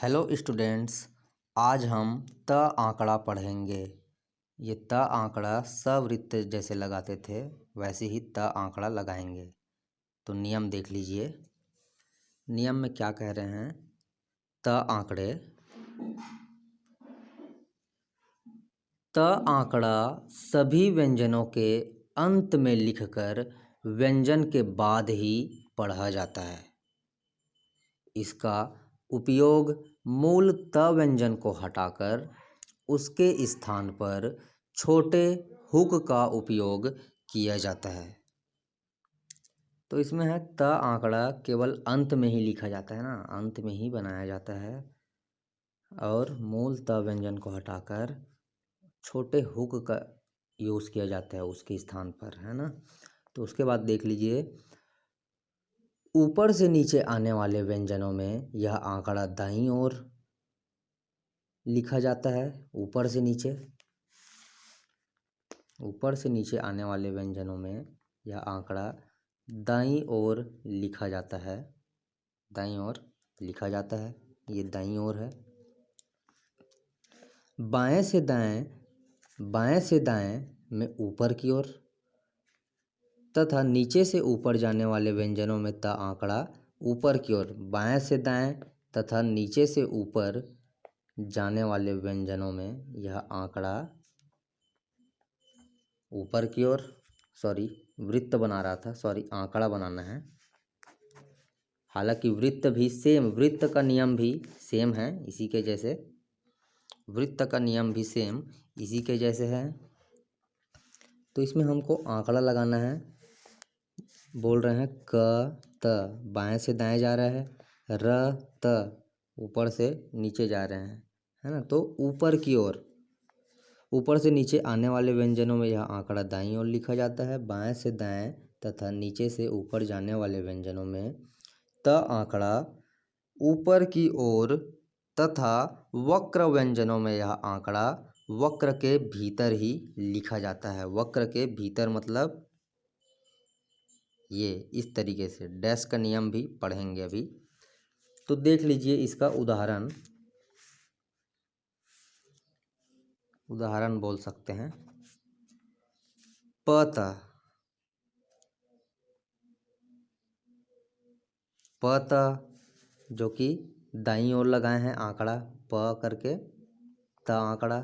Hello students, आज हम त आंकड़ा पढ़ेंगे। ये त आंकड़ा सवृत्त जैसे लगाते थे वैसे ही त आंकड़ा लगाएंगे। तो नियम देख लीजिए। नियम में क्या कह रहे हैं? त आंकड़े, त आंकड़ा सभी व्यंजनों के अंत में लिखकर व्यंजन के बाद ही पढ़ा जाता है। इसका उपयोग मूल त व्यंजन को हटाकर उसके स्थान पर छोटे हुक का उपयोग किया जाता है। तो इसमें है त आंकड़ा केवल अंत में ही लिखा जाता है ना, अंत में ही बनाया जाता है और मूल त व्यंजन को हटाकर छोटे हुक का यूज़ किया जाता है उसके स्थान पर, है ना। तो उसके बाद देख लीजिए, ऊपर से नीचे आने वाले व्यंजनों में यह आंकड़ा दाईं ओर लिखा जाता है। ऊपर से नीचे आने वाले व्यंजनों में यह आंकड़ा दाईं ओर लिखा जाता है। दाईं ओर लिखा जाता है, ये दाईं ओर है। बाएं से दाएं में ऊपर की ओर तथा नीचे से ऊपर जाने वाले व्यंजनों में त आंकड़ा ऊपर की ओर। बाएं से दाएं तथा नीचे से ऊपर जाने वाले व्यंजनों में यह आंकड़ा ऊपर की ओर, वृत्त बना रहा था, आंकड़ा बनाना है। हालांकि वृत्त का नियम भी सेम है इसी के जैसे। वृत्त का नियम भी सेम इसी के जैसे है। तो इसमें हमको आंकड़ा लगाना है। बोल रहे हैं क त, बाएं से दाएं जा रहा है। र त, ऊपर से नीचे जा रहे हैं, है ना। तो ऊपर से नीचे आने वाले व्यंजनों में यह आंकड़ा दाईं ओर लिखा जाता है। बाएं से दाएं तथा नीचे से ऊपर जाने वाले व्यंजनों में त आंकड़ा ऊपर की ओर तथा वक्र व्यंजनों में यह आंकड़ा वक्र के भीतर ही लिखा जाता है। वक्र के भीतर मतलब ये इस तरीके से। डैश का नियम भी पढ़ेंगे अभी। तो देख लीजिए इसका उदाहरण बोल सकते हैं। पत जो कि दाईं ओर लगाए हैं आंकड़ा, प करके त आंकड़ा।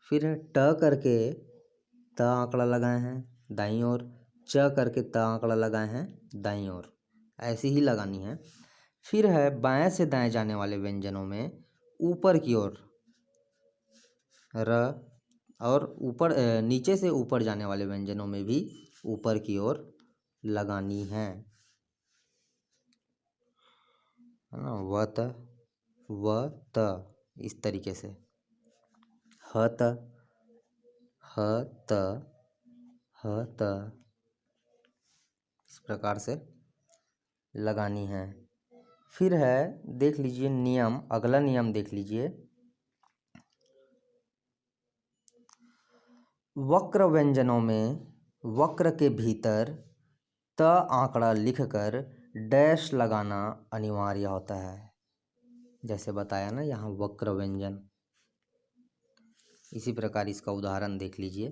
फिर है ट करके त आंकड़ा लगाए हैं दाईं ओर। च करके त आंकड़ा लगाए हैं दाईं ओर। ऐसी ही लगानी है। फिर है बाएं से दाएं जाने वाले व्यंजनों में ऊपर की ओर र, और नीचे से ऊपर जाने वाले व्यंजनों में भी ऊपर की ओर लगानी है ना। व त इस तरीके से। ह त इस प्रकार से लगानी है। फिर है, देख लीजिए नियम, अगला नियम देख लीजिए। वक्र व्यंजनों में वक्र के भीतर त आंकड़ा लिखकर डैश लगाना अनिवार्य होता है। जैसे बताया ना यहाँ वक्र व्यंजन, इसी प्रकार इसका उदाहरण देख लीजिए।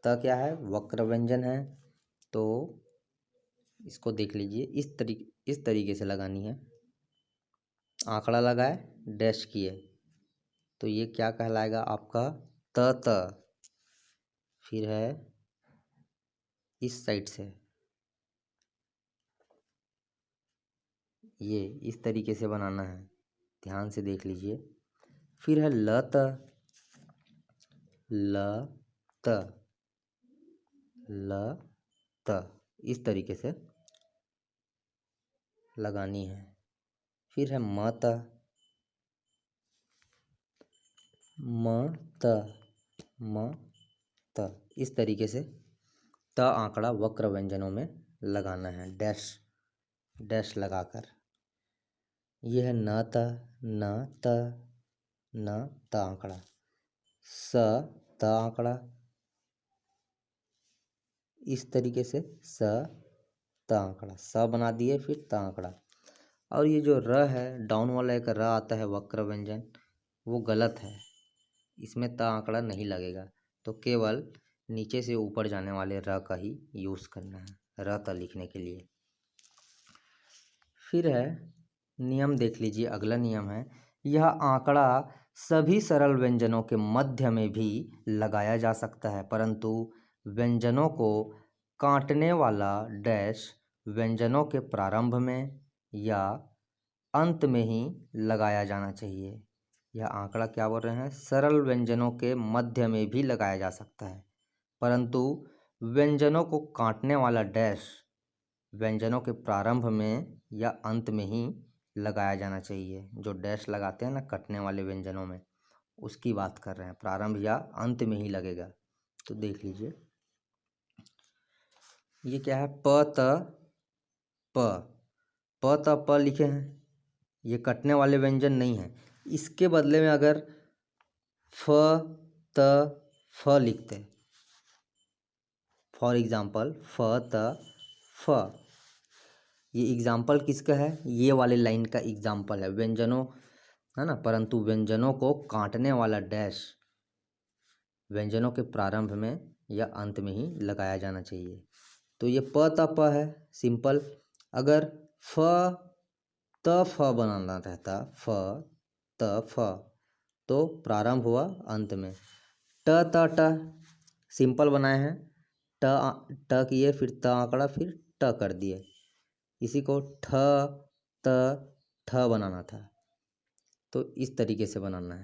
त क्या है? वक्र व्यंजन है। तो इसको देख लीजिए, इस तरीके से लगानी है। आंकड़ा लगाए, डैश किए, तो ये क्या कहलाएगा आपका? त। फिर है इस साइड से, ये इस तरीके से बनाना है, ध्यान से देख लीजिए। फिर है ल त, इस तरीके से लगानी है। फिर है म त, इस तरीके से त आंकड़ा वक्र व्यंजनों में लगाना है, डैश लगाकर। यह है न त आंकड़ा। स त आंकड़ा इस तरीके से, स त आंकड़ा, स बना दिए फिर त आंकड़ा। और ये जो र है, डाउन वाला एक र आता है वक्र व्यंजन, वो गलत है, इसमें त आंकड़ा नहीं लगेगा। तो केवल नीचे से ऊपर जाने वाले र का ही यूज़ करना है र त लिखने के लिए। फिर है नियम, देख लीजिए अगला नियम है, यह आंकड़ा सभी सरल व्यंजनों के मध्य में भी लगाया जा सकता है, परंतु व्यंजनों को काटने वाला डैश व्यंजनों के प्रारंभ में या अंत में ही लगाया जाना चाहिए। यह आंकड़ा क्या बोल रहे हैं, सरल व्यंजनों के मध्य में भी लगाया जा सकता है, परंतु व्यंजनों को काटने वाला डैश व्यंजनों के प्रारंभ में या अंत में ही लगाया जाना चाहिए। जो डैश लगाते हैं ना कटने वाले व्यंजनों में, उसकी बात कर रहे हैं, प्रारंभ या अंत में ही लगेगा। तो देख लीजिए, ये क्या है, प त प, प त प लिखे हैं, ये कटने वाले व्यंजन नहीं है। इसके बदले में अगर फ त फ लिखते, फॉर एग्जाम्पल फ त फ, ये एग्जाम्पल किसका है, ये वाले लाइन का एग्जाम्पल है, व्यंजनों है ना, परंतु व्यंजनों को काटने वाला डैश व्यंजनों के प्रारंभ में या अंत में ही लगाया जाना चाहिए। तो ये प त प है सिंपल। अगर फ त फ बनाना रहता, फ त फ, तो प्रारंभ हुआ अंत में। ट त ट सिंपल बनाए हैं, ट किए फिर त आंकड़ा फिर ट कर दिए। इसी को ठ त ठ बनाना था, तो इस तरीके से बनाना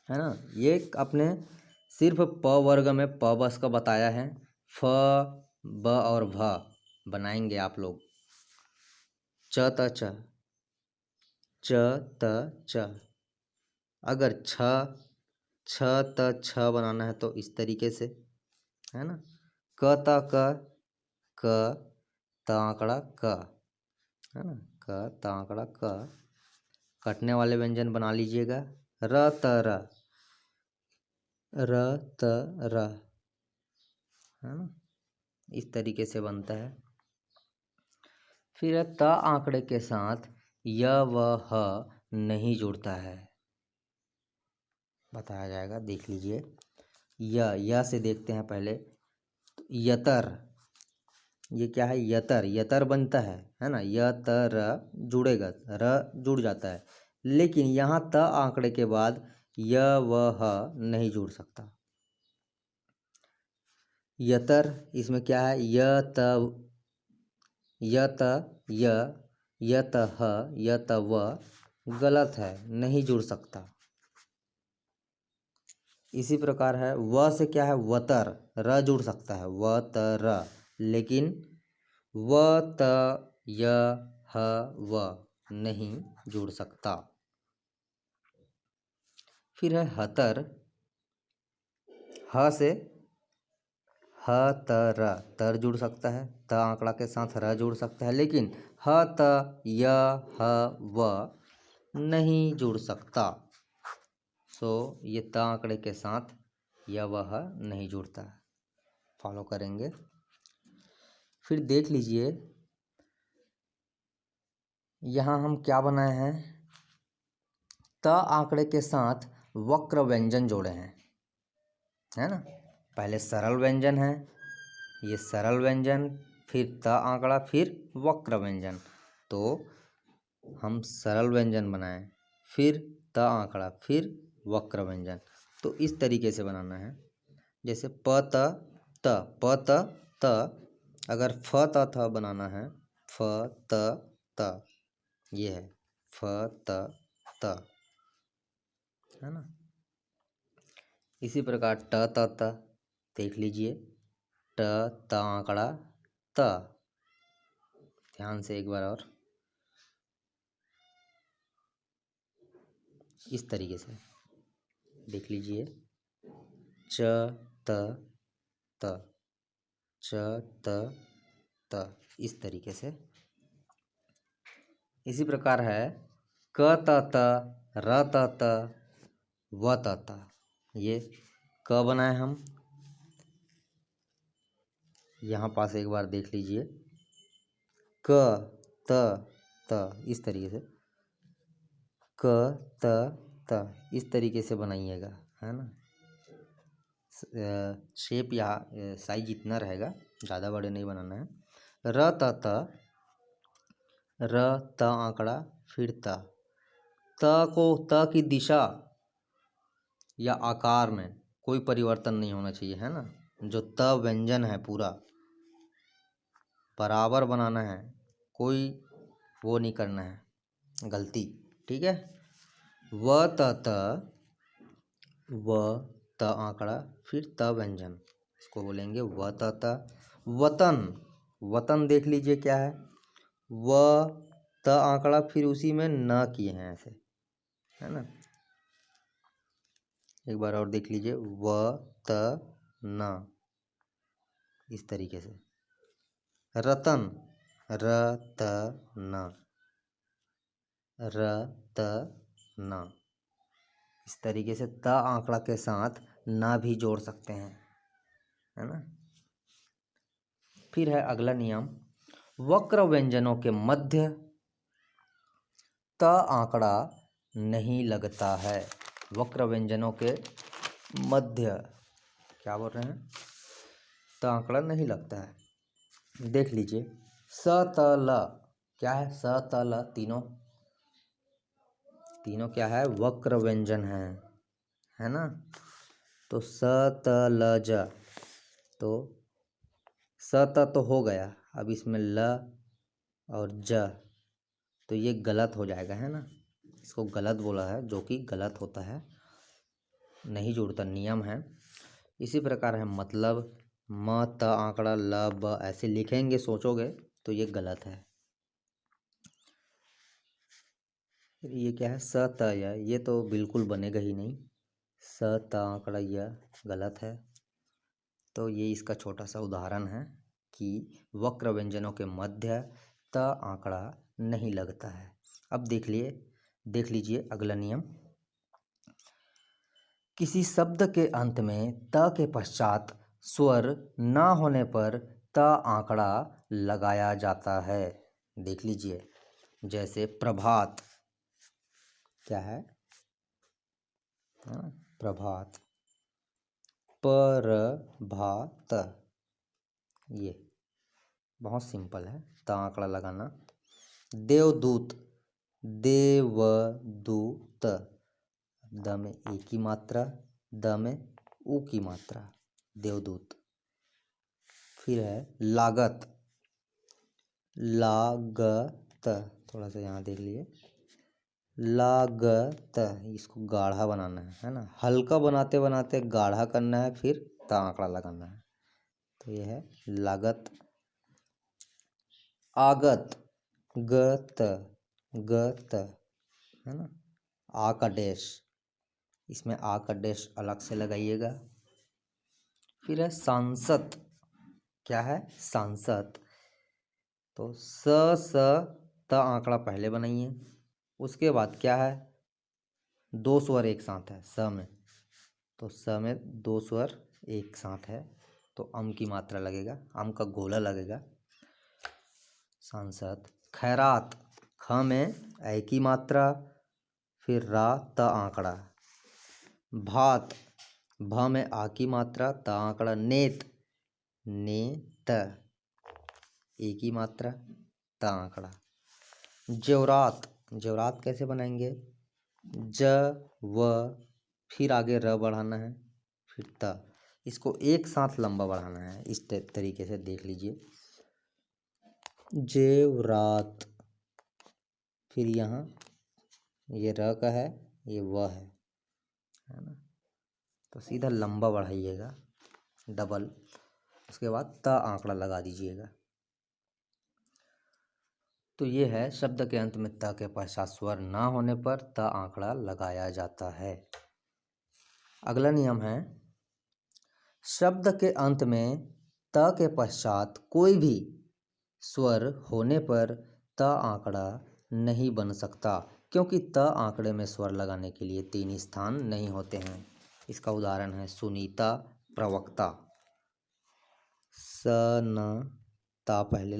है ना। ये अपने सिर्फ प वर्ग में प बस का बताया है, फ ब और भ बनाएंगे आप लोग। च त च, च त च, अगर छ त छ बनाना है तो इस तरीके से, है ना। क त क त आंकड़ा क, है ना, क त आंकड़ा क। कटने वाले व्यंजन बना लीजिएगा, र त र, र त र, है ना, इस तरीके से बनता है। फिर त आंकड़े के साथ य व ह नहीं जुड़ता है, बताया जाएगा, देख लीजिए। य से देखते हैं पहले, यतर, ये क्या है, यतर, यतर बनता है ना, य त र जुड़ेगा, र जुड़ जाता है, लेकिन यहाँ त आंकड़े के बाद य व ह नहीं जुड़ सकता। यतर, इसमें क्या है, य त ह, य त व, गलत है, नहीं जुड़ सकता। इसी प्रकार है व से क्या है, वतर, र जुड़ सकता है, व त र, लेकिन व त य ह व नहीं जुड़ सकता। फिर है हतर, ह से ह त र, तर जुड़ सकता है, त आंकड़ा के साथ र जुड़ सकता है, लेकिन ह त य ह व नहीं जुड़ सकता। सो ये त आंकड़े के साथ य व ह नहीं जुड़ता, फॉलो करेंगे। फिर देख लीजिए, यहाँ हम क्या बनाए हैं, त आंकड़े के साथ वक्र व्यंजन जोड़े हैं, है ना। पहले सरल व्यंजन है, ये सरल व्यंजन, फिर त आंकड़ा, फिर वक्र व्यंजन। तो हम सरल व्यंजन बनाए, फिर त आंकड़ा, फिर वक्र व्यंजन। तो इस तरीके से बनाना है, जैसे प त त, प त त, अगर फ त थ बनाना है, फ त त, ये है फ त त, है ना। इसी प्रकार ट त त, देख लीजिए, ट त आंकड़ा त, ध्यान से एक बार और, इस तरीके से देख लीजिए, च त त, च त त, इस तरीके से। इसी प्रकार है क त त, र त त, व त त, ये क बनाए हम, यहाँ पास एक बार देख लीजिए, क त त, इस तरीके से क त त, इस तरीके से बनाइएगा, है ना। शेप या साइज इतना रहेगा, ज़्यादा बड़े नहीं बनाना है। र त त, र त आंकड़ा, फिर त की दिशा या आकार में कोई परिवर्तन नहीं होना चाहिए, है ना। जो त व्यंजन है पूरा बराबर बनाना है, कोई वो नहीं करना है, गलती, ठीक है। व त आंकड़ा, फिर त व्यंजन, इसको बोलेंगे व त। वतन, वतन देख लीजिए क्या है, व त आंकड़ा, फिर उसी में न किए हैं ऐसे, है ना। एक बार और देख लीजिए, व त न, इस तरीके से। रतन, र त न, र त न, इस तरीके से त आंकड़ा के साथ ना भी जोड़ सकते हैं, है ना। फिर है अगला नियम, वक्र व्यंजनों के मध्य त आंकड़ा नहीं लगता है। वक्र व्यंजनों के मध्य क्या बोल रहे हैं, त आंकड़ा नहीं लगता है। देख लीजिए, स त ल क्या है, स त ल तीनों क्या है, वक्र व्यंजन है ना। तो स त ल ज, तो स त तो हो गया, अब इसमें ल और ज, तो ये गलत हो जाएगा, है ना। इसको गलत बोला है, जो कि गलत होता है, नहीं जुड़ता, नियम है। इसी प्रकार है मतलब, म त आंकड़ा ल ब ऐसे लिखेंगे, सोचोगे तो ये गलत है। ये क्या है, स त य, ये तो बिल्कुल बनेगा ही नहीं, स त आंकड़ा य गलत है। तो ये इसका छोटा सा उदाहरण है कि वक्र व्यंजनों के मध्य त आंकड़ा नहीं लगता है। अब देख लीजिए अगला नियम, किसी शब्द के अंत में त के पश्चात स्वर न होने पर त आंकड़ा लगाया जाता है। देख लीजिए, जैसे प्रभात, क्या है, प्रभात, प्रभात, ये बहुत सिंपल है, त आंकड़ा लगाना। देवदूत, देवदूत, द में ए की मात्रा, द में उ की मात्रा, देवदूत। फिर है लागत, लागत, थोड़ा सा यहाँ देख लीजिए, लागत, इसको गाढ़ा बनाना है ना, हल्का बनाते बनाते गाढ़ा करना है, फिर त आंकड़ा लगाना है। तो ये है लागत। आगत, गत, गत, है ना, आ का डैश, इसमें आ का डैश अलग से लगाइएगा। फिर है सांसद, क्या है, सांसद, तो स त आंकड़ा पहले बनाइए, उसके बाद क्या है, दो स्वर एक साथ है स में, तो स में दो स्वर एक साथ है, तो अम की मात्रा लगेगा, अम का गोला लगेगा, सांसद। खैरात, ख में ऐ की मात्रा, फिर रा त आंकड़ा। भात, भ में आ की मात्रा, त आंकड़ा। नेत, नेत, ए की मात्रा, त आंकड़ा। जेवरात, जेवरात कैसे बनाएंगे, ज व, फिर आगे र बढ़ाना है, फिर त, इसको एक साथ लंबा बढ़ाना है, इस तरीके से देख लीजिए, जेवरात। फिर यहाँ ये र का है, ये व है ना, तो सीधा लंबा बढ़ाइएगा, डबल, उसके बाद त आंकड़ा लगा दीजिएगा। तो ये है, शब्द के अंत में त के पश्चात स्वर ना होने पर त आंकड़ा लगाया जाता है। अगला नियम है, शब्द के अंत में त के पश्चात कोई भी स्वर होने पर त आंकड़ा नहीं बन सकता, क्योंकि त आंकड़े में स्वर लगाने के लिए 3 स्थान नहीं होते हैं। इसका उदाहरण है सुनीता, प्रवक्ता, स न ता पहले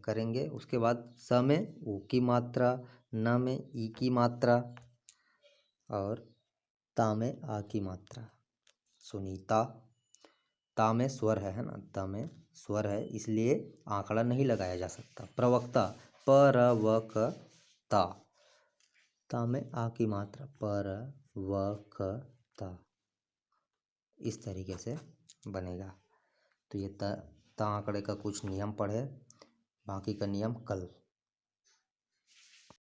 करेंगे, उसके बाद स में ऊ की मात्रा, न में ई की मात्रा और ता में आ की मात्रा। सुनीता, ता में स्वर है ना, ता में स्वर है इसलिए आंकड़ा नहीं लगाया जा सकता। प्रवक्ता, परवकता, ता में आ की मात्रा, परवकता, इस तरीके से बनेगा। तो ये ता आंकड़े का कुछ नियम पढ़े, बाकी का नियम कल